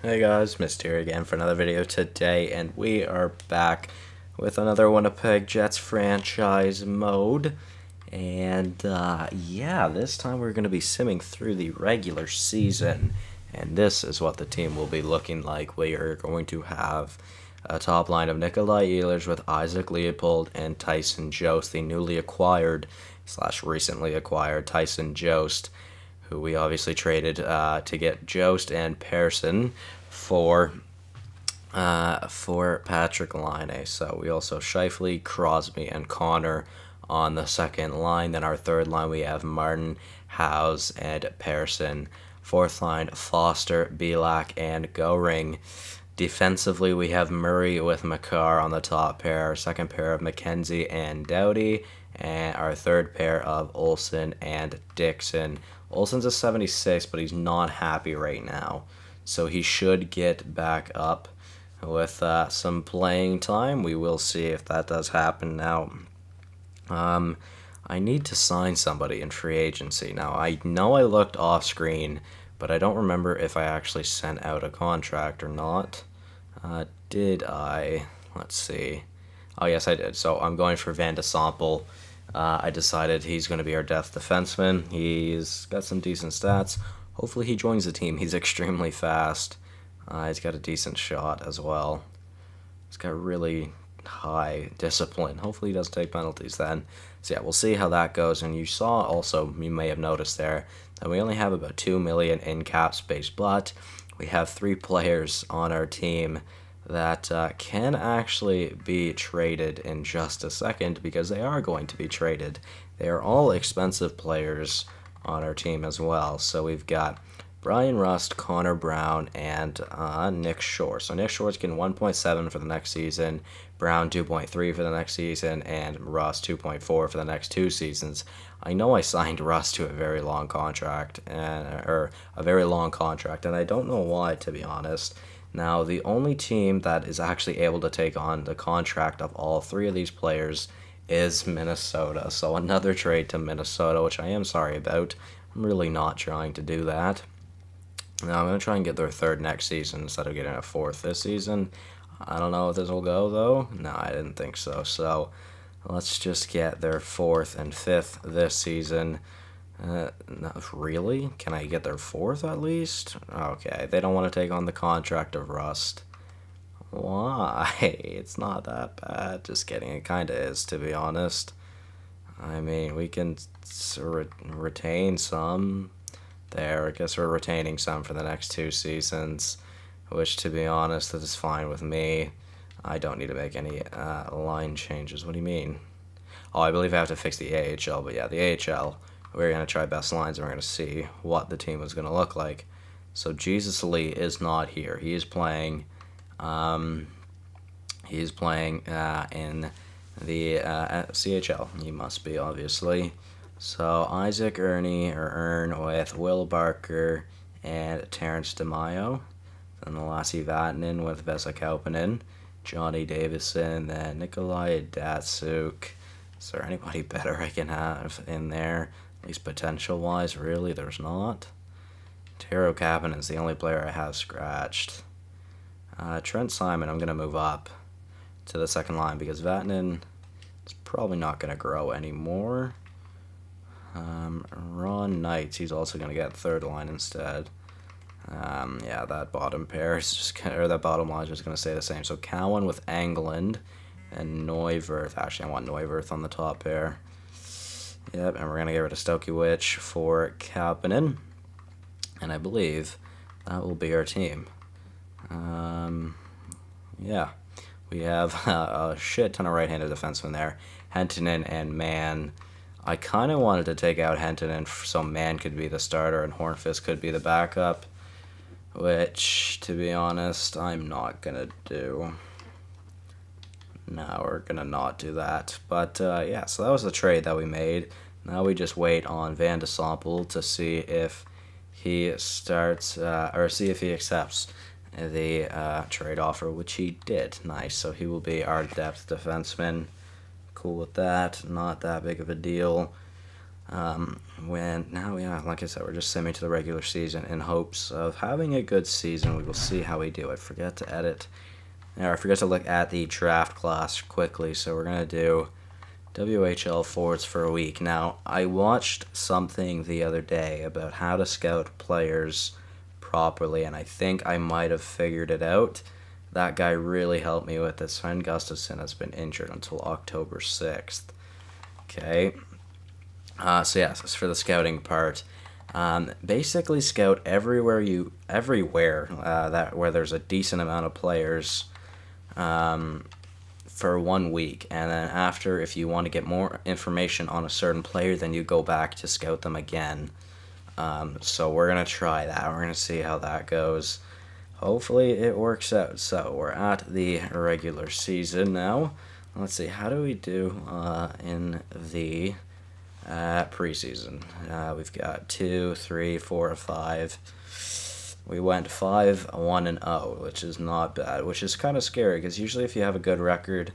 Hey guys, Mr. here again for another video today, and we are back with another Winnipeg Jets franchise mode. And yeah, this time we're going to be simming through the regular season, and this is what the team will be looking like. We are going to have a top line of Nikolai Ehlers with Isaac Leopold and Tyson Jost, the newly acquired / recently acquired Tyson Jost, who we obviously traded to get Jost and Pearson for Patrick Laine. So we also Scheifele, Crosby, and Connor on the second line. Then our third line we have Martin, House, and Pearson. Fourth line Foster, Belak, and Goring. Defensively, we have Murray with Makar on the top pair. Our second pair of McKenzie and Doughty. And our third pair of Olsen and Dixon. Olsen's a 76, but he's not happy right now. So he should get back up with some playing time. We will see if that does happen. Now, I need to sign somebody in free agency. Now, I know I looked off screen, but I don't remember if I actually sent out a contract or not. Did I? Let's see. Oh, yes, I did. So I'm going for Van de Sample. I decided he's going to be our depth defenseman. He's got some decent stats. Hopefully he joins the team. He's extremely fast. He's got a decent shot as well. He's got really high discipline. Hopefully he doesn't take penalties then. So yeah, we'll see how that goes. And you saw also, you may have noticed there, that we only have about $2 million in cap space, but we have 3 players on our team that can actually be traded in just a second, because they are going to be traded. They are all expensive players on our team as well. So we've got Brian Rust, Connor Brown, and Nick Shore. So Nick Shore's getting 1.7 for the next season, Brown 2.3 for the next season, and Rust 2.4 for the next 2 seasons. I know I signed Rust to a very long contract, and I don't know why, to be honest. Now, the only team that is actually able to take on the contract of all 3 of these players is Minnesota. So another trade to Minnesota, which I am sorry about. I'm really not trying to do that. Now, I'm going to try and get their 3rd next season instead of getting a 4th this season. I don't know if this will go, though. No, I didn't think so. So let's just get their 4th and 5th this season. No, really? Can I get their 4th at least? Okay, they don't want to take on the contract of Rust. Why? It's not that bad. Just kidding. It kind of is, to be honest. I mean, we can retain some there. I guess we're retaining some for the next 2 seasons, which, to be honest, that is fine with me. I don't need to make any line changes. What do you mean? Oh, I believe I have to fix the AHL, but yeah, the AHL, we're going to try best lines, and we're going to see what the team is going to look like. So Jesus Lee is not here. He is playing in the CHL. He must be, obviously. So Isaac Earn with Will Barker and Terrence DeMaio. Then the Lassie Vatanen with Vesa Kauppinen, Johnny Davison, then Nikolai Datsuk. Is there anybody better I can have in there? At least potential-wise, really, there's not. Tero Kapanen is the only player I have scratched. Trent Simon, I'm going to move up to the second line because Vatanen is probably not going to grow anymore. Ron Knights, he's also going to get 3rd line instead. Yeah, that bottom pair is just that bottom line is just going to stay the same. So Cowan with England and Neuwirth. Actually, I want Neuwirth on the top pair. Yep, and we're going to get rid of Stokiewicz for Kapanen. And I believe that will be our team. Yeah, we have a shit ton of right-handed defensemen there. Hentonen and Mann. I kind of wanted to take out Hentonen so Mann could be the starter and Hornfist could be the backup, which, to be honest, I'm not going to do. No, we're going to not do that. But, yeah, so that was the trade that we made. Now we just wait on Van de Sample to see if he starts, or see if he accepts the trade offer, which he did. Nice, so he will be our depth defenseman. Cool with that, not that big of a deal. Like I said, we're just simming to the regular season in hopes of having a good season. We will see how we do. I forgot to look at the draft class quickly, so we're going to do WHL forwards for a week. Now, I watched something the other day about how to scout players properly, and I think I might have figured it out. That guy really helped me with it. Sven Gustafsson has been injured until October 6th. Okay. This is for the scouting part. Basically, scout everywhere that where there's a decent amount of players for 1 week, and then after, if you want to get more information on a certain player, then you go back to scout them again. So we're gonna try that. We're gonna see how that goes. Hopefully it works out. So we're at the regular season now. Let's see, how do we do in the preseason? We've got 2, 3, 4, 5. We went 5-1-0, which is not bad, which is kind of scary because usually if you have a good record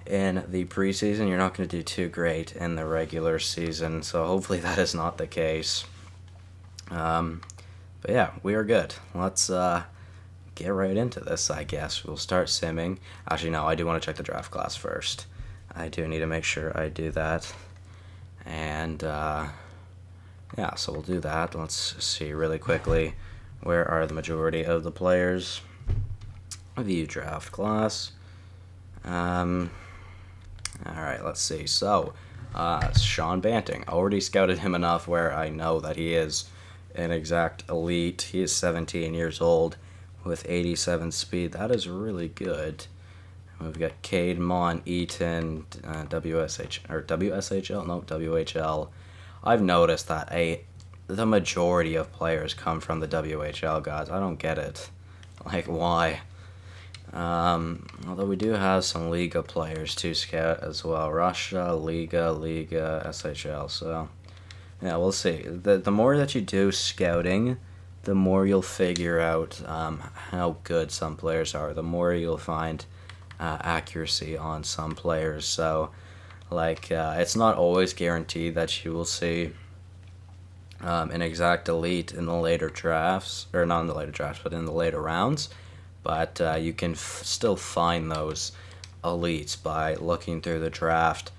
in the preseason, you're not going to do too great in the regular season. So hopefully that is not the case. But yeah, we are good. Let's get right into this, I guess. We'll start simming. Actually, no, I do want to check the draft class first. I do need to make sure I do that. And, so we'll do that. Let's see really quickly. Where are the majority of the players? View draft class. Alright, let's see. So, Sean Banting. Already scouted him enough where I know that he is an exact elite. He is 17 years old with 87 speed. That is really good. We've got Cade, Mon, Eaton, WHL. I've noticed that the majority of players come from the WHL, guys. I don't get it. Like, why? Although we do have some Liga players to scout as well. Russia, Liga, SHL. So, yeah, we'll see. The more that you do scouting, the more you'll figure out how good some players are. The more you'll find accuracy on some players. So, it's not always guaranteed that you will see an exact elite in the later drafts, or not in the later drafts, but in the later rounds. But you can still find those elites by looking through the draft,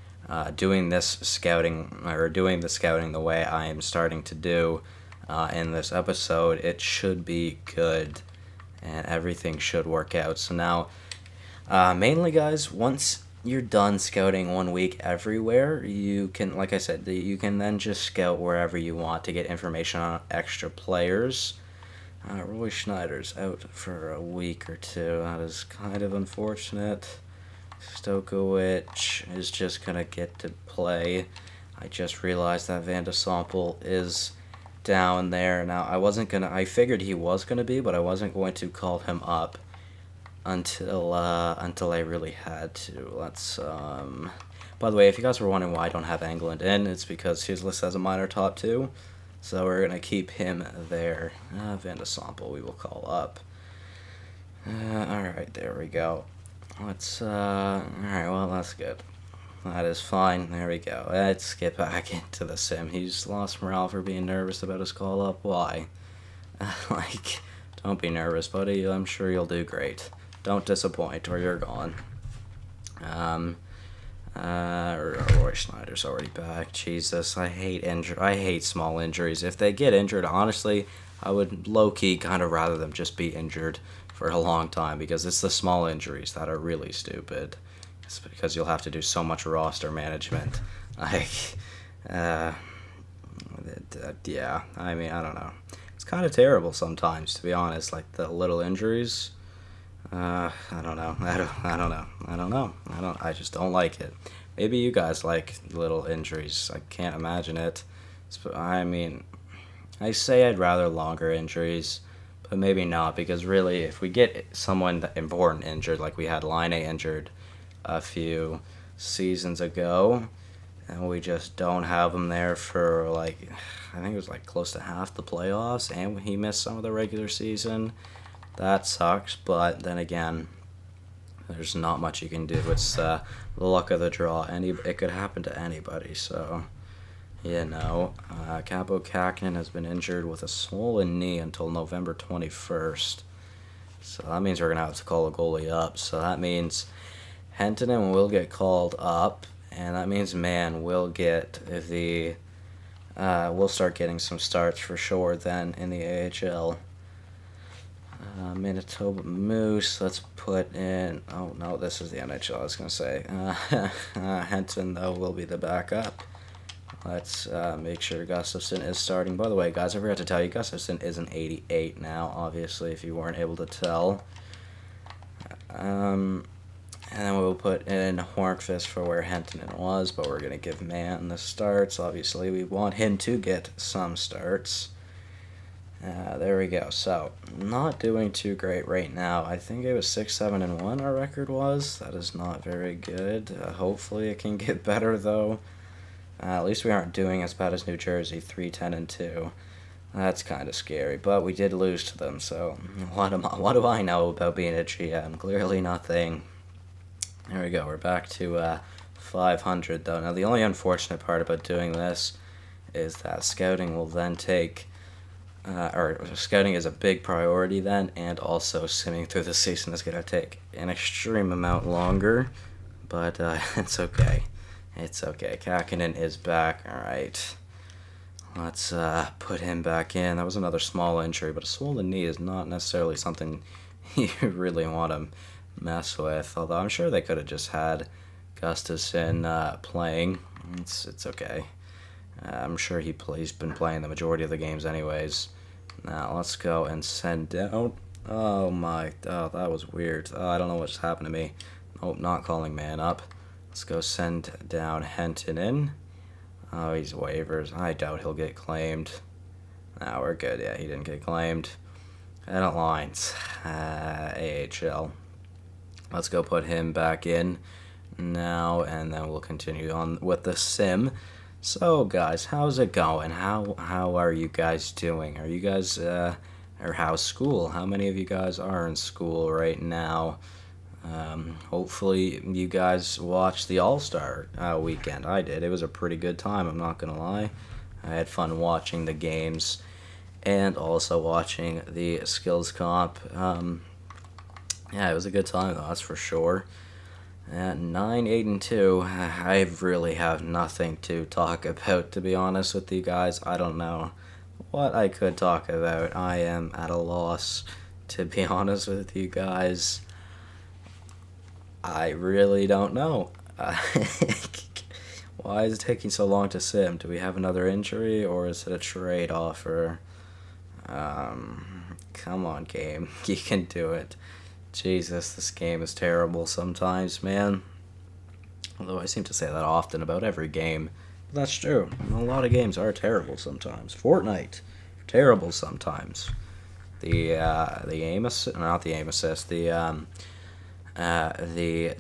doing the scouting the way I am starting to do in this episode. It should be good, and everything should work out. So now, mainly, guys, once you're done scouting 1 week everywhere, you can, like I said, you can then just scout wherever you want to get information on extra players. Roy Schneider's out for a week or two. That is kind of unfortunate. Stojkovic is just going to get to play. I just realized that Van de Sample is down there. Now, I figured he was going to be, but I wasn't going to call him up until I really had to. Let's by the way, if you guys were wondering why I don't have England in, it's because his list has a minor top 2, so we're gonna keep him there. Van de Sample we will call up. Alright, there we go. Let's alright, well, that's good. That is fine. There we go. Let's get back into the sim. He's lost morale for being nervous about his call up. Why? Don't be nervous, buddy. I'm sure you'll do great. Don't disappoint, or you're gone. Roy Schneider's already back. Jesus, I hate small injuries. If they get injured, honestly, I would low-key kind of rather them just be injured for a long time, because it's the small injuries that are really stupid. It's because you'll have to do so much roster management. Yeah, I mean, I don't know. It's kind of terrible sometimes, to be honest, like the little injuries. I don't know. I just don't like it. Maybe you guys like little injuries. I can't imagine it. I mean, I say I'd rather longer injuries, but maybe not, because really, if we get someone important injured, like we had Line injured a few seasons ago, and we just don't have him there for, I think it was close to half the playoffs, and he missed some of the regular season. That sucks, but then again, there's not much you can do. It's the luck of the draw. It could happen to anybody, so Capo Kakinen has been injured with a swollen knee until November 21st. So that means we're going to have to call a goalie up. So that means Hentonen will get called up, and that means Mann will get we'll start getting some starts for sure then in the AHL. Manitoba Moose, let's put in, oh no, this is the NHL, I was going to say. Henton, though, will be the backup. Let's make sure Gustafson is starting. By the way, guys, I forgot to tell you, Gustafson is an 88 now, obviously, if you weren't able to tell. And then we'll put in Hornqvist for where Hentonen was, but we're going to give Mann the starts. Obviously, we want him to get some starts. There we go. So, not doing too great right now. I think it was 6-7-1 our record was. That is not very good. Hopefully it can get better, though. At least we aren't doing as bad as New Jersey, 3-10-2. That's kind of scary, but we did lose to them, so what do I know about being a GM? Clearly nothing. There we go. We're back to 500, though. Now, the only unfortunate part about doing this is that scouting will then take... scouting is a big priority then, and also simming through the season is going to take an extreme amount longer, but it's okay. It's okay. Kakinen is back. All right. Let's put him back in. That was another small injury, but a swollen knee is not necessarily something you really want to mess with, although I'm sure they could have just had Gustafson playing. It's okay. I'm sure he's been playing the majority of the games anyways. Now, let's go and send down... Oh, that was weird. I don't know what just happened to me. Nope, not calling Mann up. Let's go send down Hentonen. Oh, he's waivers. I doubt he'll get claimed. Nah, we're good. Yeah, he didn't get claimed. Edit lines. AHL. Let's go put him back in now, and then we'll continue on with the sim. So, guys, how's it going? How are you guys doing? Are you guys, or how's school? How many of you guys are in school right now? Hopefully you guys watched the All-Star weekend. I did. It was a pretty good time, I'm not gonna lie. I had fun watching the games and also watching the skills comp. Yeah, it was a good time, though, that's for sure. At 9-8-2, I really have nothing to talk about, to be honest with you guys. I don't know what I could talk about. I am at a loss, to be honest with you guys. I really don't know. Why is it taking so long to sim? Do we have another injury, or is it a trade offer? Come on, game. You can do it. Jesus, this game is terrible sometimes, man. Although I seem to say that often about every game. But that's true. A lot of games are terrible sometimes. Fortnite, terrible sometimes. The aim assist, not the aim assist, the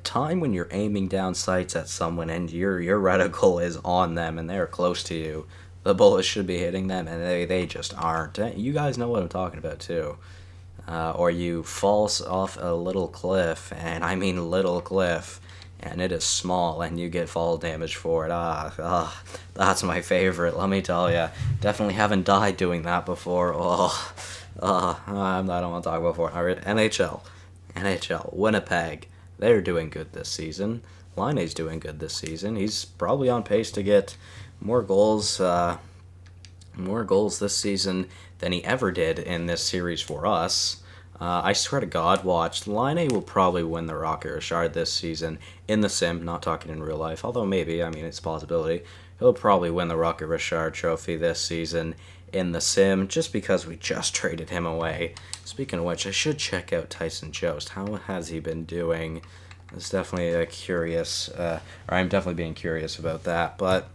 time when you're aiming down sights at someone and your reticle is on them and they're close to you, the bullets should be hitting them and they just aren't. You guys know what I'm talking about too. Or you fall off a little cliff, and I mean little cliff, and it is small and you get fall damage for it. That's my favorite, let me tell ya. Definitely haven't died doing that before. I don't want to talk about Fortnite. NHL, Winnipeg, they're doing good this season. Laine's doing good this season. He's probably on pace to get more goals this season than he ever did in this series for us. I swear to God, watch. Laine will probably win the Rocket Richard this season in the sim, not talking in real life, although maybe, I mean, it's a possibility. He'll probably win the Rocket Richard trophy this season in the sim, just because we just traded him away. Speaking of which, I should check out Tyson Jost. How has he been doing? It's definitely curious, or I'm definitely being curious about that, but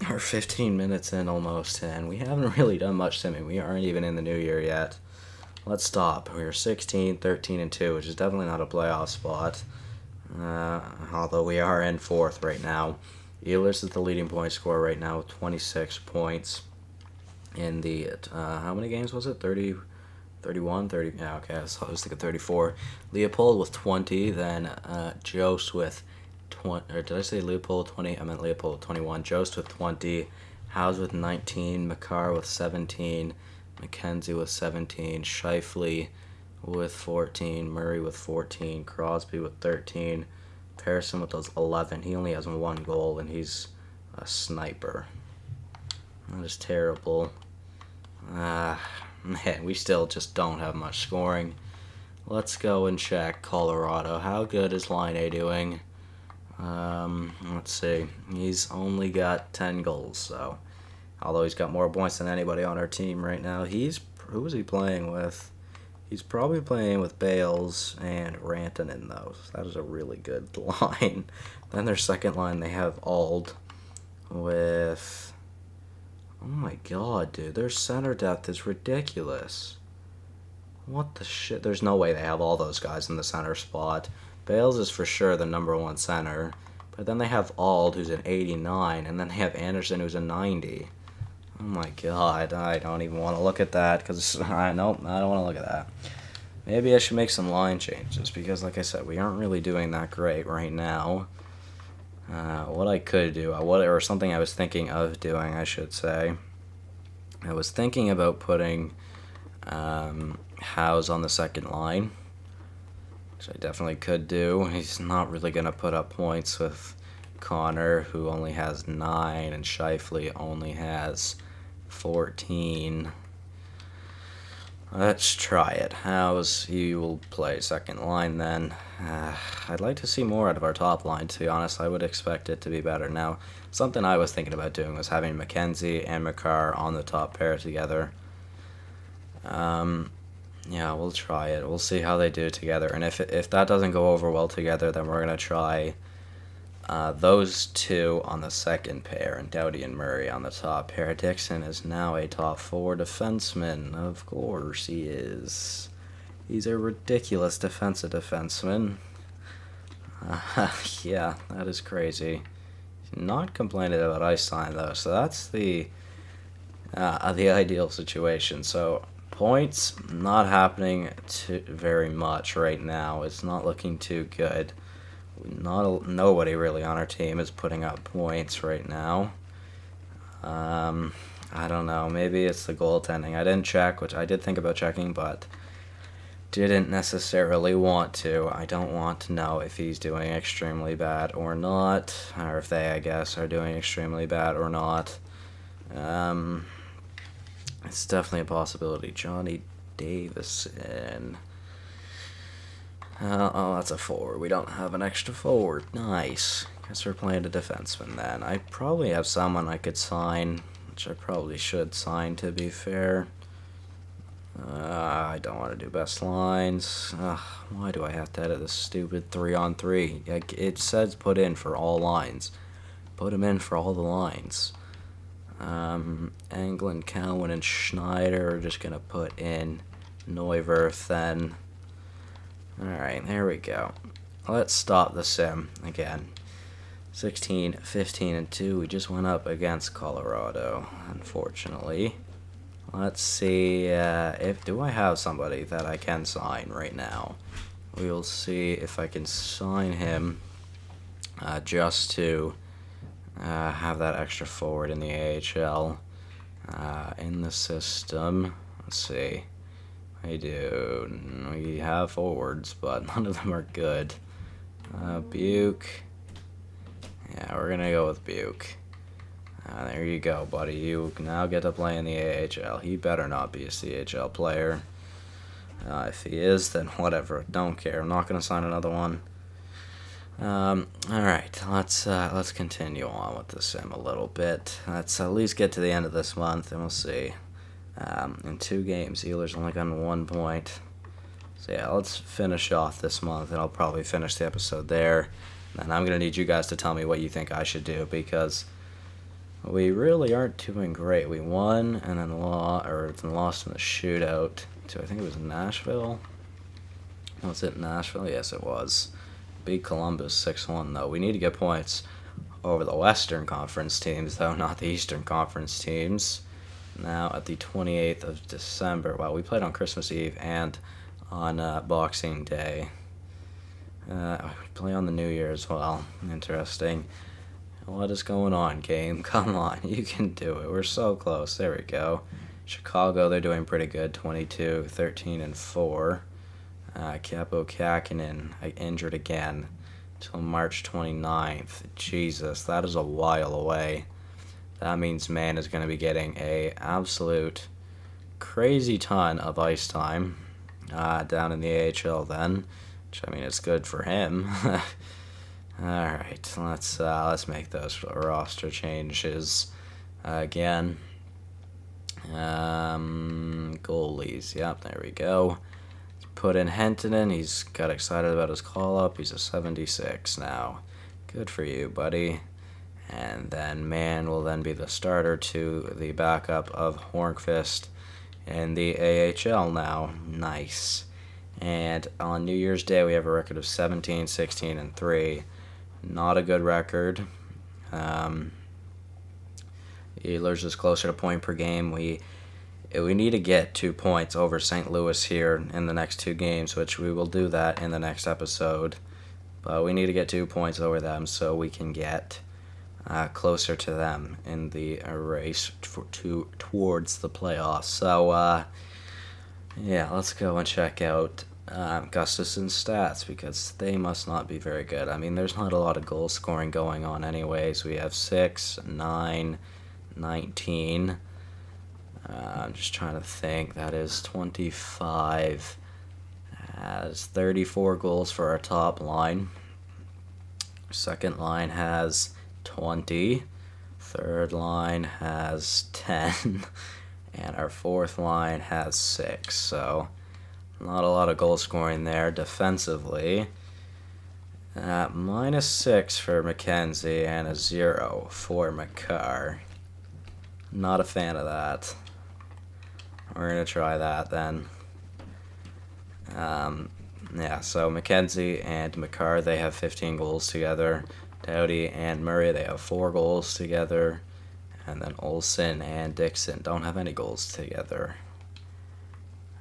we're 15 minutes in almost, and we haven't really done much simming. We aren't even in the new year yet. Let's stop. We're 16, 13-2, which is definitely not a playoff spot, although we are in fourth right now. Ehlers is the leading point scorer right now with 26 points in the, how many games was it? 30, 31, 30, yeah, okay, I was thinking 34. Leopold with 20, then Jost with 20, or did I say Leopold 20? I meant Leopold 21. Jost with 20. Howes with 19. Makar with 17. McKenzie with 17. Shifley with 14. Murray with 14. Crosby with 13. Pearson with those 11. He only has one goal, and he's a sniper. That is terrible. Man, we still just don't have much scoring. Let's go and check Colorado. How good is Line A doing? Let's see. He's only got 10 goals, so although he's got more points than anybody on our team right now. Who is he playing with? He's probably playing with Bales and Rantanen, though. So that is a really good line. Then their second line, they have Ald with... Oh my god, dude. Their center depth is ridiculous. What the shit? There's no way they have all those guys in the center spot. Bales is for sure the number one center. But then they have Ald, who's an 89, and then they have Anderson, who's a 90. Oh my god, I don't even want to look at that, because nope, I don't want to look at that. Maybe I should make some line changes, because like I said, we aren't really doing that great right now. What I could do, or something I was thinking of doing, I should say. I was thinking about putting Howes on the second line, which I definitely could do. He's not really going to put up points with Connor, who only has 9, and Shifley only has 14. Let's try it. Howes, you will play second line then. I'd like to see more out of our top line, to be honest. I would expect it to be better. Now, something I was thinking about doing was having McKenzie and Makar on the top pair together. Yeah, we'll try it. We'll see how they do together. And if that doesn't go over well together, then we're going to try those two on the second pair, and Doughty and Murray on the top pair. Dixon is now a top 4 defenseman. Of course he is. He's a ridiculous defensive defenseman. Yeah, that is crazy. He's not complaining about ice time, though, so that's the ideal situation. So points not happening very much right now. It's not looking too good. Nobody really on our team is putting up points right now. I don't know. Maybe it's the goaltending. I didn't check, which I did think about checking, but didn't necessarily want to. I don't want to know if he's doing extremely bad or not, or if they, I guess, are doing extremely bad or not. It's definitely a possibility. Johnny Davison. Oh, that's a forward. We don't have an extra forward. Nice. Guess we're playing a defenseman then. I probably have someone I could sign, which I probably should sign, to be fair. I don't want to do best lines. Why do I have to edit this stupid 3-on-3? Like, it says put in for all lines. Put them in for all the lines. Anglin, Cowan, and Schneider are just going to put in Neuwirth then. Alright, there we go. Let's stop the sim again. 16, 15, and 2. We just went up against Colorado, unfortunately. Let's see do I have somebody that I can sign right now. We will see if I can sign him just to have that extra forward in the AHL in the system. Let's see. We have forwards, but none of them are good. Buke. Yeah, we're gonna go with Buke. There you go, buddy. You now get to play in the AHL. He better not be a CHL player. If he is, then whatever. Don't care. I'm not gonna sign another one. Alright, let's continue on with the sim a little bit. Let's at least get to the end of this month, and we'll see. In 2 games, Ehlers only gotten 1 point. So yeah, let's finish off this month, and I'll probably finish the episode there. And I'm going to need you guys to tell me what you think I should do, because we really aren't doing great. We won and then lost in the shootout to, I think it was Nashville. Was it Nashville? Yes, it was. Beat Columbus 6-1, though. We need to get points over the Western Conference teams, though, not the Eastern Conference teams. Now at the 28th of December. Wow, we played on Christmas Eve and on Boxing Day. We play on the New Year as well. Interesting. What is going on, game? Come on, you can do it. We're so close. There we go. Chicago, they're doing pretty good. 22, 13, and 4. Capo Kakinen injured again till March 29th. Jesus, that is a while away. That means man is going to be getting a absolute crazy ton of ice time down in the AHL then, which I mean it's good for him. All right, let's make those roster changes again. Goalies, yep, there we go. Put in Hentonen. He's got excited about his call-up. He's a 76 now. Good for you, buddy. And then Mann will then be the starter to the backup of Hornqvist in the AHL now. Nice. And on New Year's Day, we have a record of 17, 16, and 3. Not a good record. Ehlers is closer to point per game. We need to get 2 points over St. Louis here in the next 2 games, which we will do that in the next episode. But we need to get 2 points over them so we can get closer to them in the race towards the playoffs. So, yeah, let's go and check out Gustafson's stats because they must not be very good. I mean, there's not a lot of goal scoring going on anyways. We have 6, 9, 19. I'm just trying to think. That is 25. Has 34 goals for our top line. Second line has 20. Third line has 10. And our fourth line has 6. So, not a lot of goal scoring there defensively. -6 for McKenzie and a 0 for McCarr. Not a fan of that. We're going to try that then. Yeah, so McKenzie and McCarr, they have 15 goals together. Doughty and Murray, they have 4 goals together. And then Olsen and Dixon don't have any goals together.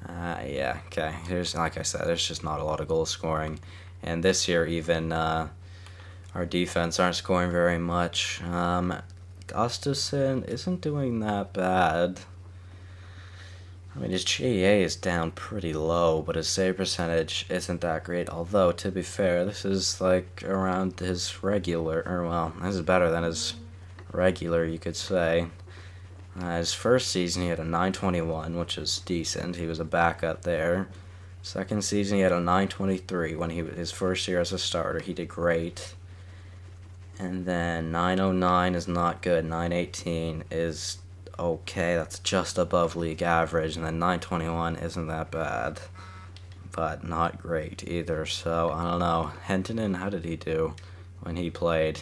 Yeah, okay. Like I said, there's just not a lot of goal scoring. And this year, even our defense aren't scoring very much. Gustafson isn't doing that bad. I mean, his GEA is down pretty low, but his save percentage isn't that great. Although, to be fair, this is like around his regular, or well, this is better than his regular, you could say. His first season, he had a 921, which is decent. He was a backup there. Second season, he had a 923 when his first year as a starter. He did great. And then 909 is not good. 918 is okay. That's just above league average. And then 921 isn't that bad, but not great either. So, I don't know. Hentonen, how did he do when he played?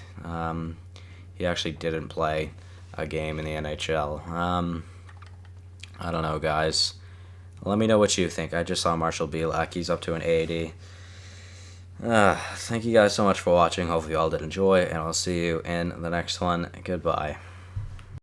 He actually didn't play a game in the NHL. I don't know, guys. Let me know what you think. I just saw Marshall Belak. He's up to an 80. Thank you guys so much for watching. Hopefully you all did enjoy, and I'll see you in the next one. Goodbye.